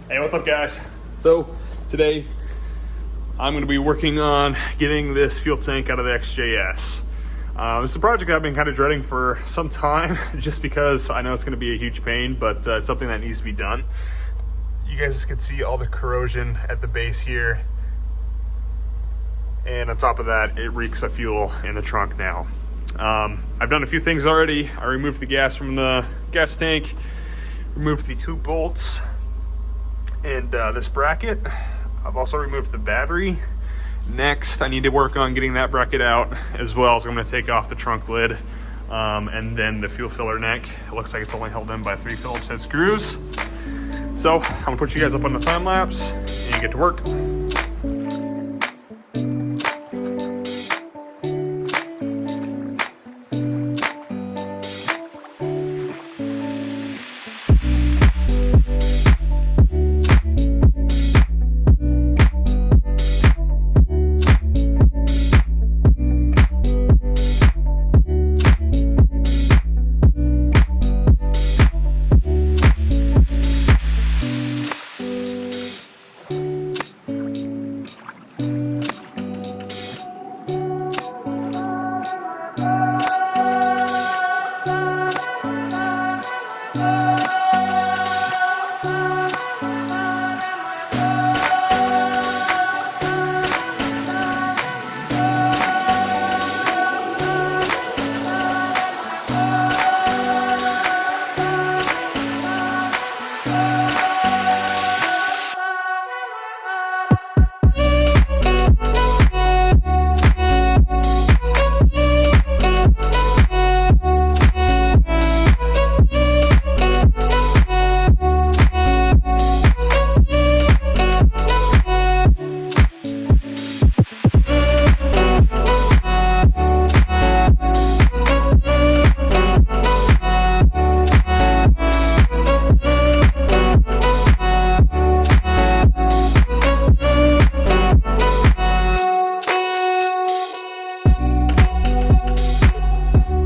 Hey, what's up guys? So today I'm going to be working on getting this fuel tank out of the XJS. It's a project I've been kind of dreading for some time just because I know it's going to be a huge pain, but it's something that needs to be done. You guys can see all the corrosion at the base here. And on top of that, it reeks of fuel in the trunk now. I've done a few things already. I removed the gas from the gas tank, removed the two bolts and this bracket. I've also removed the battery. Next, I need to work on getting that bracket out, as well as I'm going to take off the trunk lid and then the fuel filler neck. It looks like it's only held in by 3 Phillips head screws. So I'm going to put you guys up on the time lapse and get to work.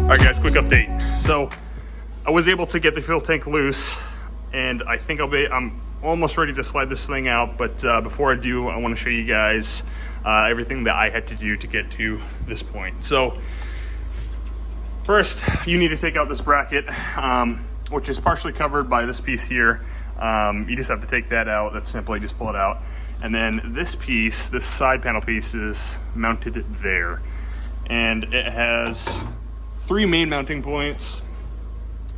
Alright guys, quick update. So I was able to get the fuel tank loose, and I think I'm almost ready to slide this thing out, but before I do, I want to show you guys everything that I had to do to get to this point. So first, you need to take out this bracket, which is partially covered by this piece here. You just have to take that out. That's simply just pull it out. And then this piece, this side panel piece, is mounted there. And it has 3 main mounting points.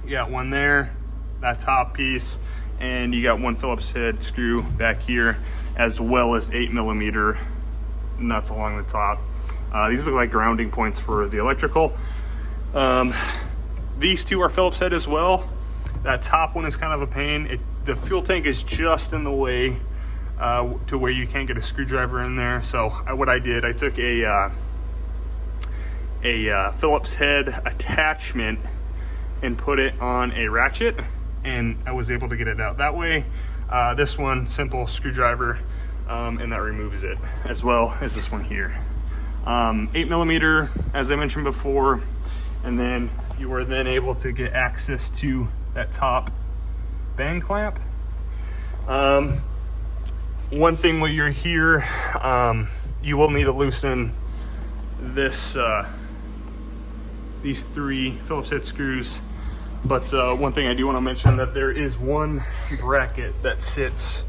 You got one there, that top piece, and you got 1 Phillips head screw back here, as well as 8mm nuts along the top. These look like grounding points for the electrical. These 2 are Phillips head as well. That top one is kind of a pain. The fuel tank is just in the way to where you can't get a screwdriver in there. So what I did, I took a Phillips head attachment and put it on a ratchet, and I was able to get it out that way. This one, simple screwdriver, and that removes it, as well as this one here. 8mm, as I mentioned before, and then you are then able to get access to that top bang clamp. One thing while you're here, you will need to loosen this these 3 Phillips head screws. But one thing I do want to mention, that there is one bracket that sits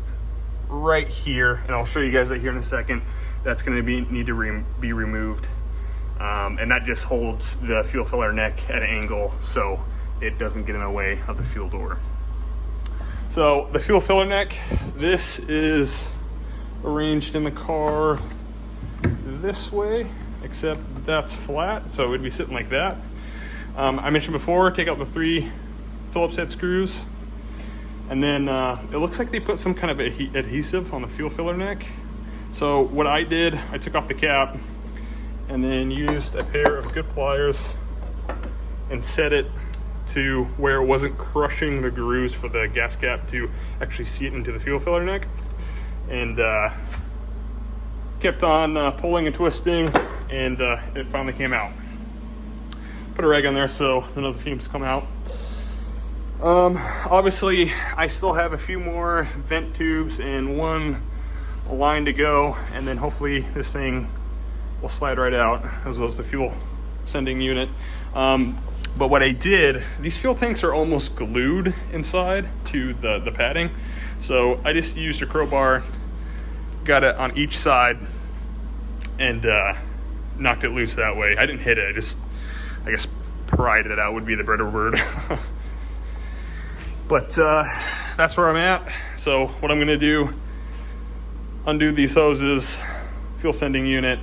right here, and I'll show you guys that here in a second. That's going to need to be removed, and that just holds the fuel filler neck at an angle so it doesn't get in the way of the fuel door. So the fuel filler neck, this is arranged in the car this way, except that's flat, so it would be sitting like that. I mentioned before, take out the 3 Phillips head screws, and then it looks like they put some kind of adhesive on the fuel filler neck. So what I did, I took off the cap and then used a pair of good pliers and set it to where it wasn't crushing the grooves for the gas cap to actually seat into the fuel filler neck, and kept on pulling and twisting, and it finally came out. Put a rag on there so none of the fumes come out. Obviously, I still have a few more vent tubes and one line to go, and then hopefully this thing will slide right out, as well as the fuel sending unit. But what I did, these fuel tanks are almost glued inside to the padding. So I just used a crowbar, got it on each side, and knocked it loose that way. I didn't hit it, I guess pried it out would be the better word. But that's where I'm at. So what I'm gonna do, undo these hoses, fuel sending unit,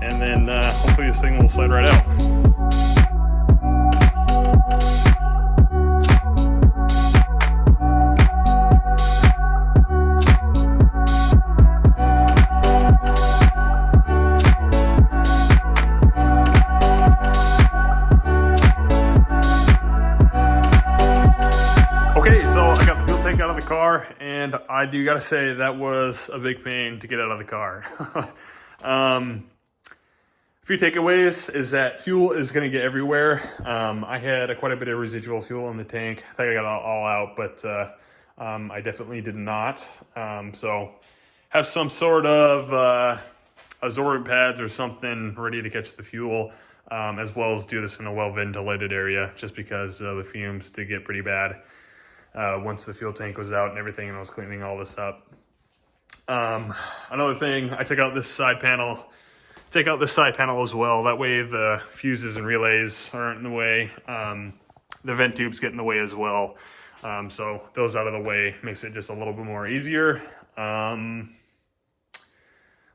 and then hopefully this thing will slide right out. Out of the car, and I do gotta say that was a big pain to get out of the car. A few takeaways is that fuel is going to get everywhere. I had quite a bit of residual fuel in the tank. I think I got it all out, but I definitely did not. So have some sort of absorbent pads or something ready to catch the fuel, as well as do this in a well-ventilated area, just because the fumes did get pretty bad once the fuel tank was out and everything, and I was cleaning all this up. Another thing, I took out this side panel. Take out this side panel as well. That way the fuses and relays aren't in the way. The vent tubes get in the way as well. So those out of the way makes it just a little bit more easier.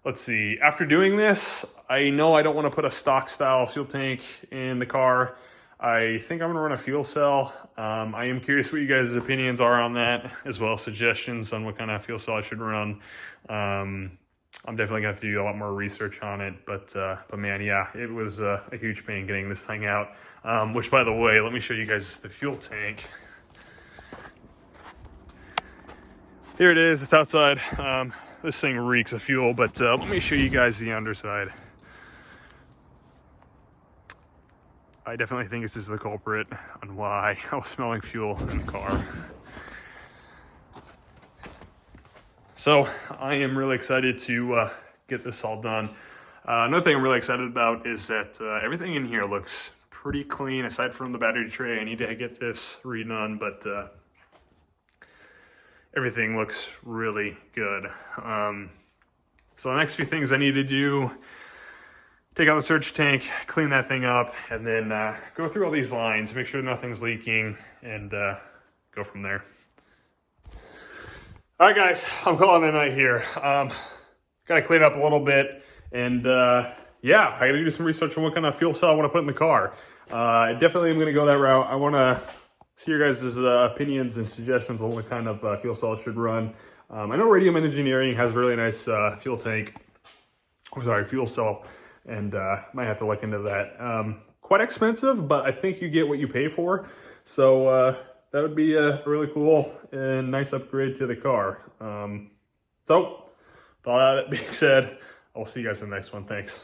Let's see, after doing this, I know I don't want to put a stock style fuel tank in the car. I think I'm gonna run a fuel cell. I am curious what you guys' opinions are on that, as well as suggestions on what kind of fuel cell I should run. I'm definitely gonna have to do a lot more research on it, but man, yeah, it was a huge pain getting this thing out. Which, by the way, let me show you guys the fuel tank. Here it is, it's outside. This thing reeks of fuel, but let me show you guys the underside. I definitely think this is the culprit on why I was smelling fuel in the car. So I am really excited to get this all done. Another thing I'm really excited about is that everything in here looks pretty clean, aside from the battery tray. I need to get this redone, but everything looks really good. So the next few things I need to do: take out the surge tank, clean that thing up, and then go through all these lines, make sure nothing's leaking, and go from there. All right, guys, I'm calling it a night here. Gotta clean up a little bit, and yeah, I gotta do some research on what kind of fuel cell I wanna put in the car. I definitely am gonna go that route. I wanna see your guys' opinions and suggestions on what kind of fuel cell it should run. I know Radium Engineering has a really nice fuel cell, and might have to look into that. Quite expensive, but I think you get what you pay for. So that would be a really cool and nice upgrade to the car. So with all that being said, I'll see you guys in the next one. Thanks.